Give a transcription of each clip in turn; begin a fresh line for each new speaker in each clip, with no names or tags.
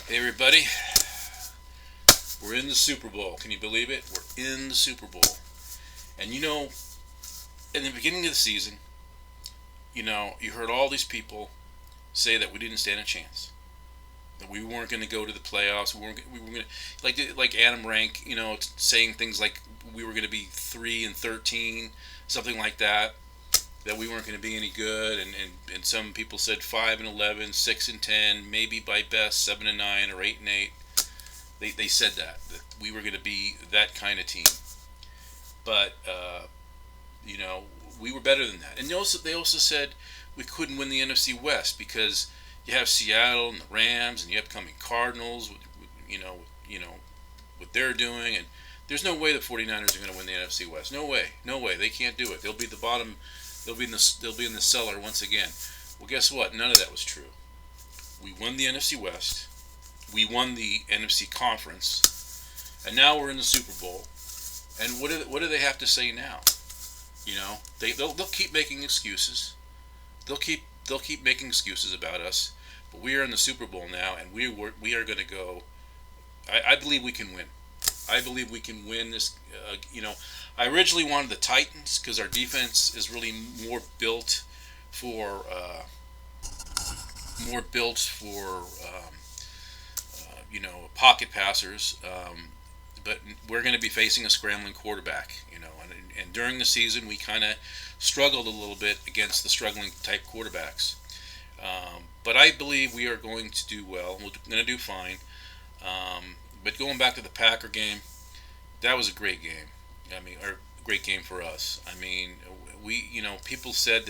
Hey everybody, we're in the Super Bowl. Can you believe it? We're in the Super Bowl. And in the beginning of the season, you heard all these people say that we didn't stand a chance. That we weren't going to go to the playoffs. We were going to like Adam Rank, saying things like we were going to be 3-13, something like that. That we weren't going to be any good, and some people said 5-11, 6-10, maybe by best 7-9 or 8-8. They said that we were going to be that kind of team, but you know we were better than that. And they also said we couldn't win the NFC West because you have Seattle and the Rams and the upcoming Cardinals. What they're doing, and there's no way the 49ers are going to win the NFC West. No way, no way. They can't do it. They'll be the bottom. They'll be in the cellar once again. Well, guess what? None of that was true. We won the NFC West. We won the NFC Conference, and now we're in the Super Bowl. And what do they have to say now? They'll keep making excuses. They'll keep making excuses about us. But we are in the Super Bowl now, and we are going to go. I believe we can win. I believe we can win this. I originally wanted the Titans because our defense is really for more built for pocket passers. But we're going to be facing a scrambling quarterback. And during the season we kind of struggled a little bit against the struggling type quarterbacks. But I believe we are going to do well. We're going to do fine. But going back to the Packer game, that was a great game. I mean, or great game for us. I mean, people said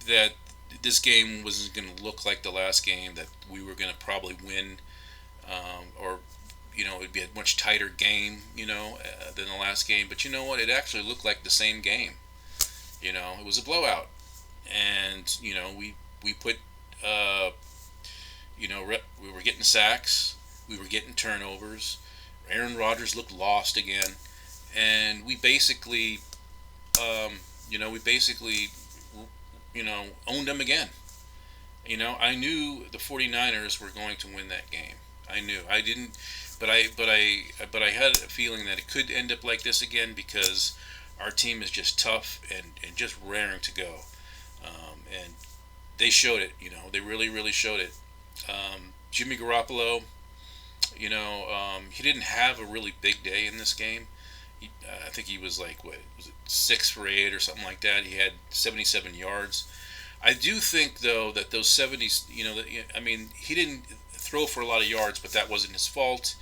that this game wasn't going to look like the last game. That we were going to probably win, or it'd be a much tighter game, than the last game. But you know what? It actually looked like the same game. It was a blowout, and we put, we were getting sacks, we were getting turnovers. Aaron Rodgers looked lost again, and we basically, owned them again. I knew the 49ers were going to win that game. I knew. I didn't, but I had a feeling that it could end up like this again because our team is just tough and just raring to go. And they showed it. They really, really showed it. Jimmy Garoppolo, he didn't have a really big day in this game. I think he was like, what was it, 6 for 8 or something like that. He had 77 yards. I do think though that those 70s, he didn't throw for a lot of yards, but that wasn't his fault.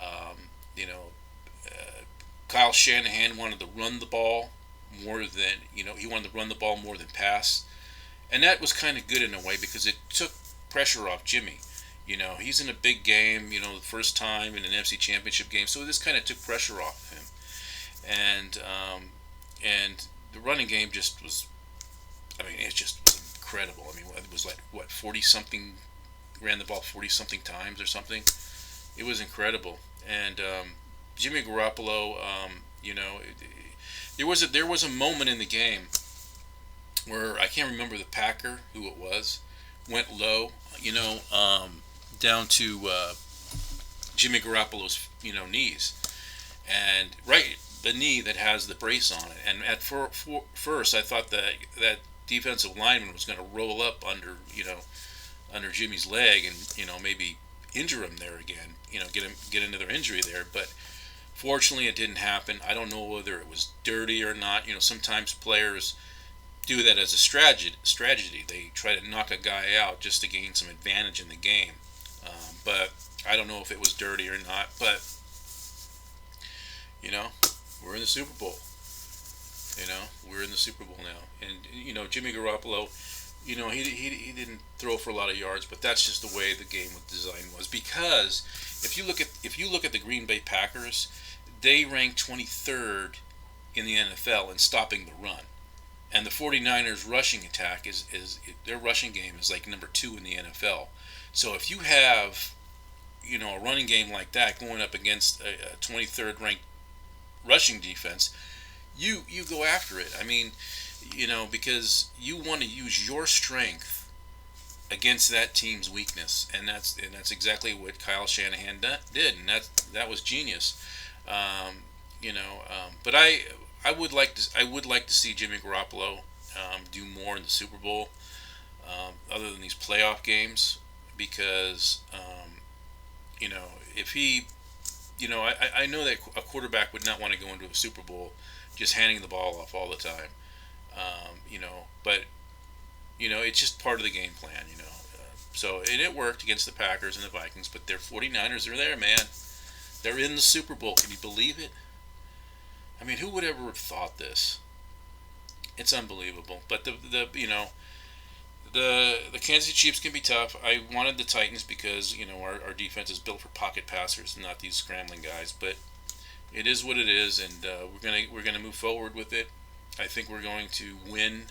Um, you know, Kyle Shanahan wanted to run the ball more than he wanted to run the ball more than pass, and that was kind of good in a way because it took pressure off Jimmy. He's in a big game. The first time in an NFC Championship game, so this kind of took pressure off him, and the running game just was. I mean, it just was incredible. I mean, it was like what 40 something ran the ball 40 something times or something. It was incredible, and Jimmy Garoppolo. There was a moment in the game where I can't remember the Packer who it was went low. Down to Jimmy Garoppolo's knees, and right the knee that has the brace on it. And at first, I thought that defensive lineman was going to roll up under Jimmy's leg and maybe injure him there again. Get another injury there. But fortunately, it didn't happen. I don't know whether it was dirty or not. Sometimes players do that as a strategy. They try to knock a guy out just to gain some advantage in the game. But I don't know if it was dirty or not. But you know, we're in the Super Bowl. We're in the Super Bowl now, and Jimmy Garoppolo. He didn't throw for a lot of yards, but that's just the way the game design was. Because if you look at the Green Bay Packers, they ranked 23rd in the NFL in stopping the run. And the 49ers rushing attack is their rushing game is like number 2 in the NFL. So if you have a running game like that going up against a 23rd ranked rushing defense, you go after it. I mean, because you want to use your strength against that team's weakness, and that's exactly what Kyle Shanahan did, and that was genius. But I would like to see Jimmy Garoppolo do more in the Super Bowl, other than these playoff games, because if he, I know that a quarterback would not want to go into a Super Bowl just handing the ball off all the time, but it's just part of the game plan. And it worked against the Packers and the Vikings, but their 49ers are there, man. They're in the Super Bowl. Can you believe it? I mean, who would ever have thought this? It's unbelievable. But the Kansas City Chiefs can be tough. I wanted the Titans because our defense is built for pocket passers, not these scrambling guys. But it is what it is, and we're gonna move forward with it. I think we're going to win.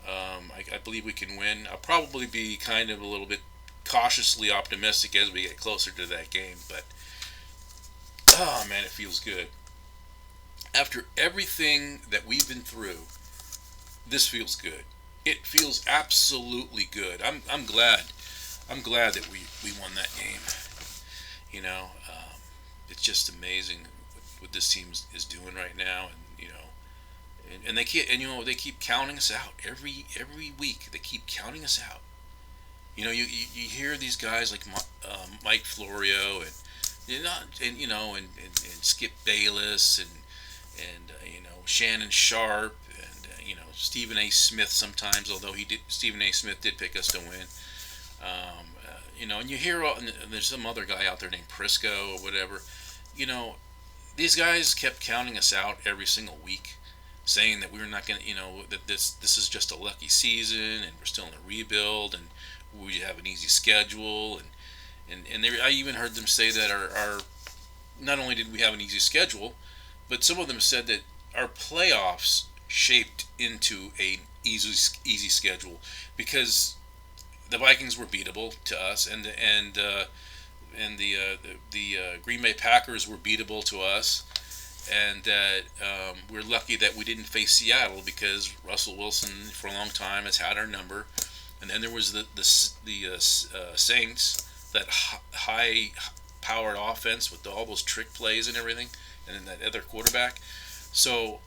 I believe we can win. I'll probably be kind of a little bit cautiously optimistic as we get closer to that game, but oh man, it feels good. After everything that we've been through, this feels good. It feels absolutely good. I'm glad. I'm glad that we won that game. It's just amazing what this team is doing right now, and they keep counting us out every week. They keep counting us out. You hear these guys like Mike Florio and Skip Bayless and Shannon Sharp and Stephen A. Smith sometimes, although Stephen A. Smith did pick us to win. And you hear and there's some other guy out there named Prisco or whatever. These guys kept counting us out every single week, saying that we were not going to, that this is just a lucky season and we're still in a rebuild and we have an easy schedule and I even heard them say that our not only did we have an easy schedule, but some of them said that our playoffs shaped into an easy schedule because the Vikings were beatable to us, and the Green Bay Packers were beatable to us, and that we're lucky that we didn't face Seattle because Russell Wilson for a long time has had our number, and then there was the Saints, that high-powered offense with all those trick plays and everything, and then that other quarterback. So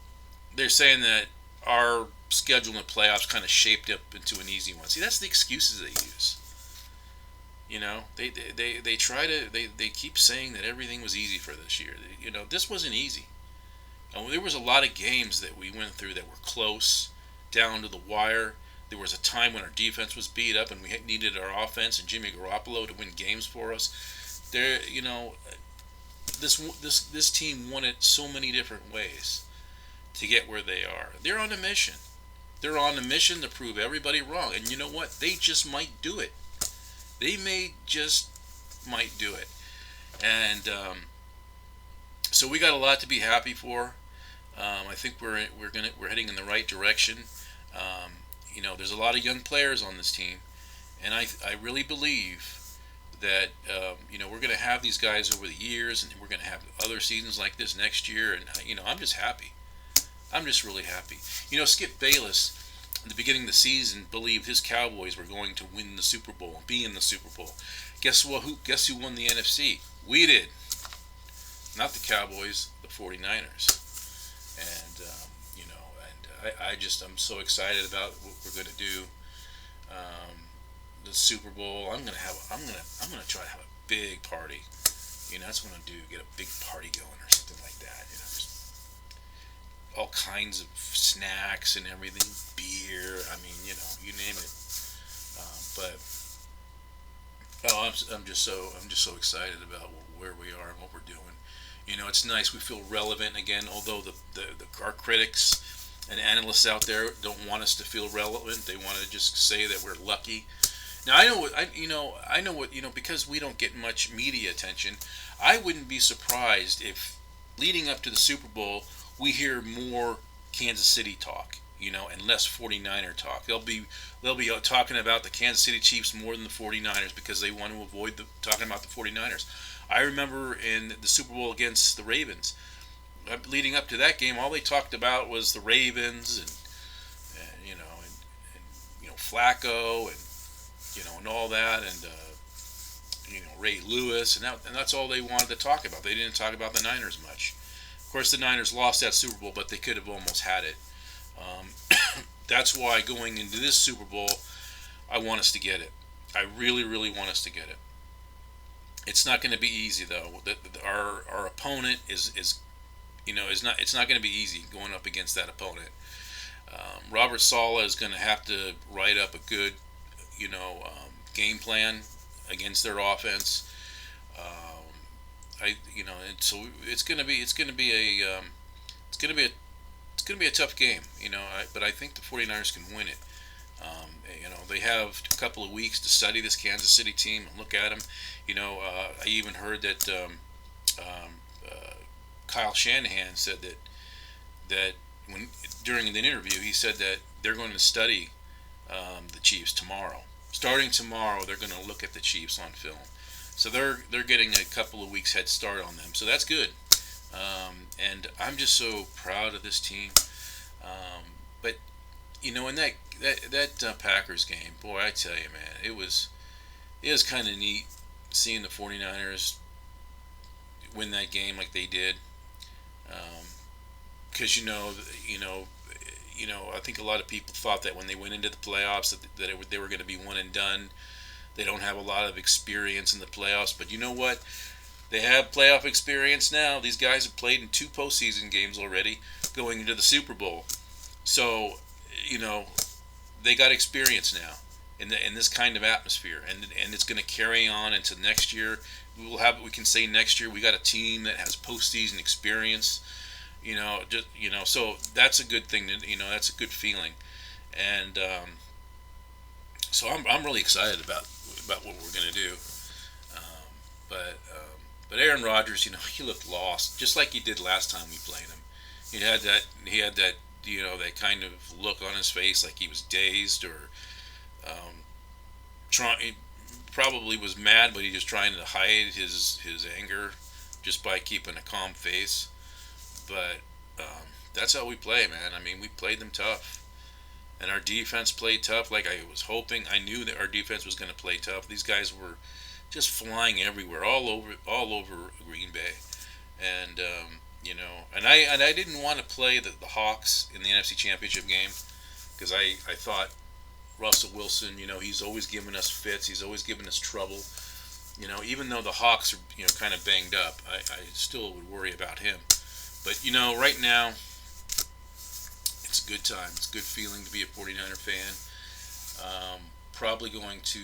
they're saying that our schedule in the playoffs kind of shaped up into an easy one. See, that's the excuses they use. They try to they keep saying that everything was easy for this year. This wasn't easy. And there was a lot of games that we went through that were close, down to the wire. There was a time when our defense was beat up and we needed our offense and Jimmy Garoppolo to win games for us. This team won it so many different ways to get where they are. They're on a mission. They're on a mission to prove everybody wrong. And you know what? They just might do it. They might do it. And so we got a lot to be happy for. I think we're heading in the right direction. There's a lot of young players on this team, and I really believe that we're going to have these guys over the years, and we're going to have other seasons like this next year. And I'm just happy. I'm just really happy. Skip Bayless, at the beginning of the season, believed his Cowboys were going to win the Super Bowl and be in the Super Bowl. Guess what? Guess who won the NFC? We did. Not the Cowboys, the 49ers. And I'm so excited about what we're going to do. The Super Bowl. I'm gonna try to have a big party. That's what I'm gonna do. Get a big party going or something like that. Just all kinds of snacks and everything, beer. I mean, you name it. I'm just so excited about where we are and what we're doing. It's nice. We feel relevant again. Although our critics and analysts out there don't want us to feel relevant. They want to just say that we're lucky. Now I know what because we don't get much media attention. I wouldn't be surprised if leading up to the Super Bowl we hear more Kansas City talk, and less 49er talk. They'll be talking about the Kansas City Chiefs more than the 49ers because they want to avoid talking about the 49ers. I remember in the Super Bowl against the Ravens, leading up to that game, all they talked about was the Ravens and Flacco and and all that, and Ray Lewis, and that's all they wanted to talk about. They didn't talk about the Niners much. Of course, the Niners lost that Super Bowl, but they could have almost had it. Um, that's why going into this Super Bowl, I want us to get it. I really, really want us to get it. It's not going to be easy though. Our opponent is not. It's not going to be easy going up against that opponent. Robert Saleh is going to have to write up a good, game plan against their offense. And so it's going to be a it's going to be a tough game. But I think the 49ers can win it. They have a couple of weeks to study this Kansas City team and look at them. I even heard that um, Kyle Shanahan said that when during the interview he said that they're going to study the Chiefs tomorrow. Starting tomorrow, they're going to look at the Chiefs on film. So they're getting a couple of weeks head start on them. So that's good. And I'm just so proud of this team. But in that Packers game, boy, I tell you, man, it was kind of neat seeing the 49ers win that game like they did. Because I think a lot of people thought that when they went into the playoffs that they were going to be one and done. They don't have a lot of experience in the playoffs, but you know what? They have playoff experience now. These guys have played in 2 postseason games already, going into the Super Bowl. So, they got experience now in this kind of atmosphere, and it's going to carry on into next year. We can say next year we got a team that has postseason experience. So that's a good thing. That's a good feeling, and so I'm really excited about what we're going to do. Um, but Aaron Rodgers, he looked lost, just like he did last time we played him. He had that that kind of look on his face, like he was dazed or he probably was mad, but he was trying to hide his anger just by keeping a calm face. But that's how we play, man. I mean, we played them tough. And our defense played tough like I was hoping. I knew that our defense was going to play tough. These guys were just flying everywhere, all over Green Bay. And, and I didn't want to play the Hawks in the NFC Championship game because I thought Russell Wilson, he's always giving us fits. He's always giving us trouble. Even though the Hawks are, kind of banged up, I still would worry about him. But, right now, it's a good time. It's a good feeling to be a 49er fan. Probably going to,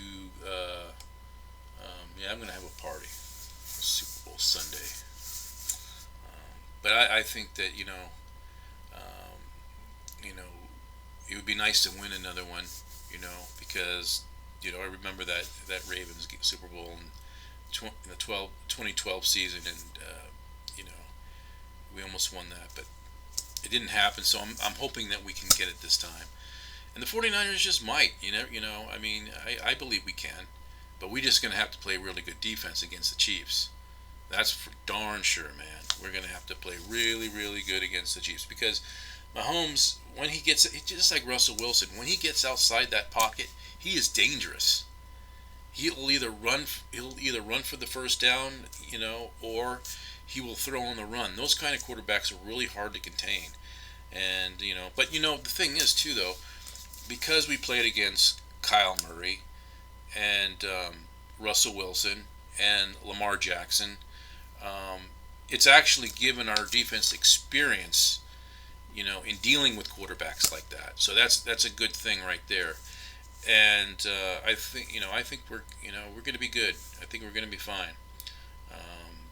I'm going to have a party. Super Bowl Sunday. But I think that, it would be nice to win another one, because, I remember that Ravens Super Bowl in the 2012 season, and, we almost won that, but it didn't happen. So I'm hoping that we can get it this time. And the 49ers just might, I mean, I believe we can, but we're just going to have to play really good defense against the Chiefs. That's for darn sure, man. We're going to have to play really, really good against the Chiefs because Mahomes, when he gets, just like Russell Wilson, when he gets outside that pocket, he is dangerous. He'll either run for the first down, or he will throw on the run. Those kind of quarterbacks are really hard to contain. And, but the thing is too though, because we played against Kyle Murray and Russell Wilson and Lamar Jackson, it's actually given our defense experience, in dealing with quarterbacks like that. So that's a good thing right there. And I think we're going to be good. I think we're going to be fine.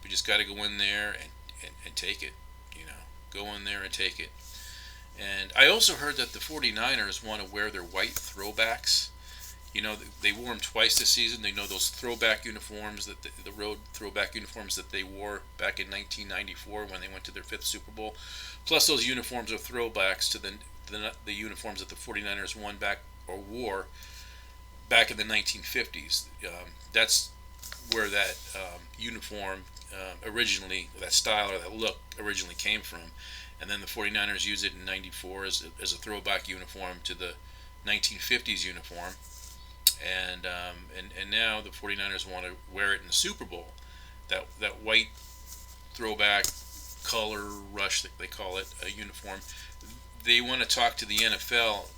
We just got to go in there and take it. Go in there and take it. And I also heard that the 49ers want to wear their white throwbacks. They wore them twice this season. They know those throwback uniforms, that the road throwback uniforms that they wore back in 1994 when they went to their 5th Super Bowl. Plus those uniforms are throwbacks to the uniforms that the 49ers wore back in the 1950s. That's where that uniform originally, that style or that look originally came from. And then the 49ers used it in 94 as a throwback uniform to the 1950s uniform. And now the 49ers want to wear it in the Super Bowl. That white throwback color rush that they call it, a uniform. They want to talk to the NFL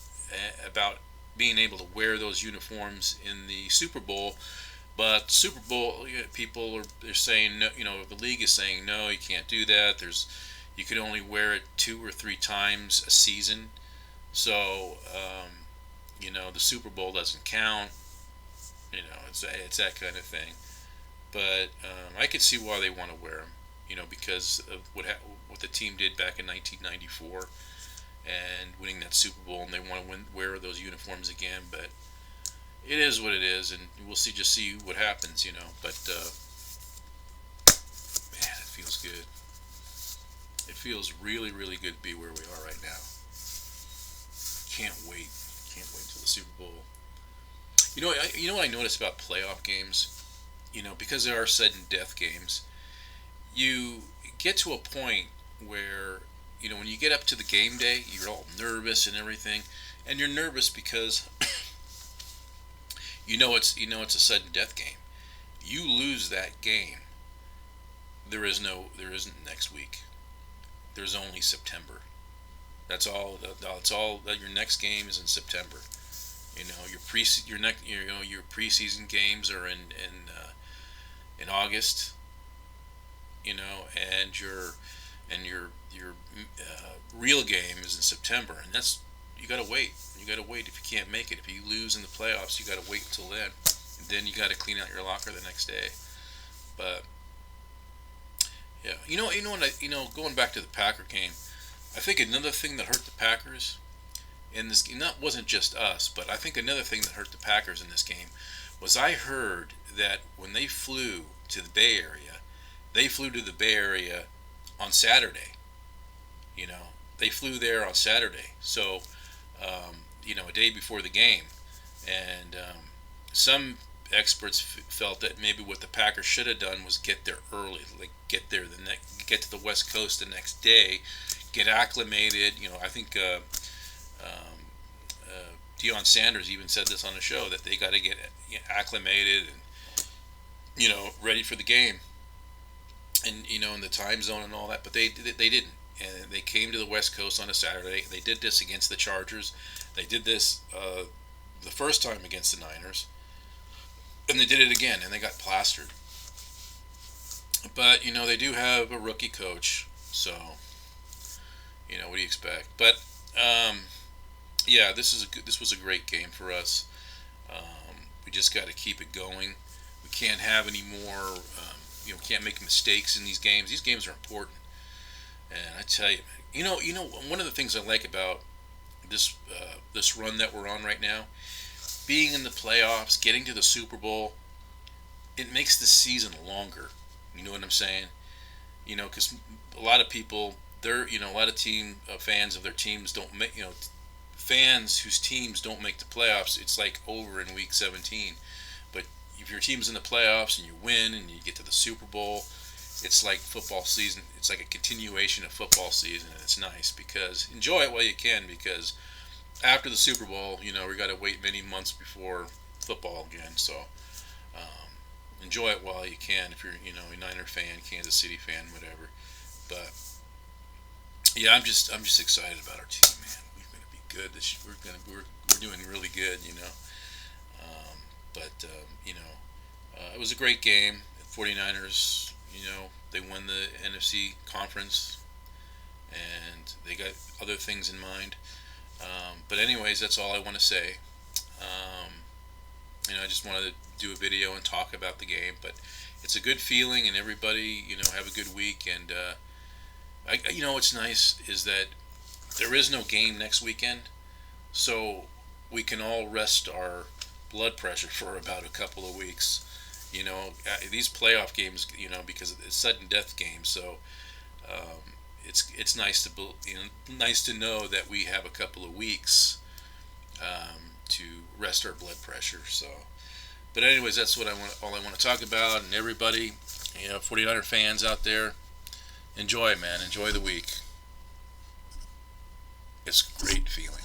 about being able to wear those uniforms in the Super Bowl. But Super Bowl people they're saying no, the league is saying no, you can't do that. You can only wear it 2 or 3 times a season. So the Super Bowl doesn't count. It's that kind of thing. But I could see why they want to wear them. Because of what the team did back in 1994 and winning that Super Bowl, and they want to wear those uniforms again. But it is what it is, and we'll see what happens. But man, it feels good. It feels really, really good to be where we are right now. Can't wait. Can't wait until the Super Bowl. You know what I noticed about playoff games? Because there are sudden death games, you get to a point where when you get up to the game day, you're all nervous and everything, and you're nervous because it's a sudden death game. You lose that game, there isn't next week. There's only September. That's all. That's all. That your next game is in September. Your preseason games are in August. And your real game is in September, and that's you got to wait. You got to wait if you can't make it. If you lose in the playoffs, you got to wait until then. And then you got to clean out your locker the next day. But yeah, going back to the Packer game, I think another thing that hurt the Packers in this game, wasn't just us, but I think another thing that hurt the Packers in this game was I heard that when they flew to the Bay Area on Saturday. They flew there on Saturday, so a day before the game, and some experts felt that maybe what the Packers should have done was get there early, like get to the West Coast the next day, get acclimated. I think Deion Sanders even said this on the show that they got to get acclimated and ready for the game, and in the time zone and all that. But they didn't, and they came to the West Coast on a Saturday. They did this against the Chargers. They did this the first time against the Niners, and they did it again, and they got plastered. But they do have a rookie coach, so what do you expect? But yeah, this was a great game for us. We just got to keep it going. We can't have any more. Can't make mistakes in these games. These games are important, and I tell you, one of the things I like about this run that we're on right now, being in the playoffs, getting to the Super Bowl, it makes the season longer. You know what I'm saying? Because a lot of people, a lot of team fans of their teams don't make, fans whose teams don't make the playoffs, it's like over in week 17. But if your team's in the playoffs and you win and you get to the Super Bowl, it's like football season. It's like a continuation of football season, and it's nice because enjoy it while you can, because after the Super Bowl, we got to wait many months before football again. So enjoy it while you can if you're a Niner fan, Kansas City fan, whatever. But yeah, I'm just excited about our team, man. We're going to be good this year. We're doing really good, But it was a great game. The 49ers, they won the NFC conference, and they got other things in mind. But anyways, that's all I want to say. I just wanted to do a video and talk about the game, but it's a good feeling, and everybody, have a good week. And what's nice is that there is no game next weekend, so we can all rest our blood pressure for about a couple of weeks. These playoff games, because it's sudden death games, so it's nice to know that we have a couple of weeks to rest our blood pressure. So, but anyways, that's all I want to talk about. And everybody, 49er fans out there, enjoy, man. Enjoy the week. It's a great feeling.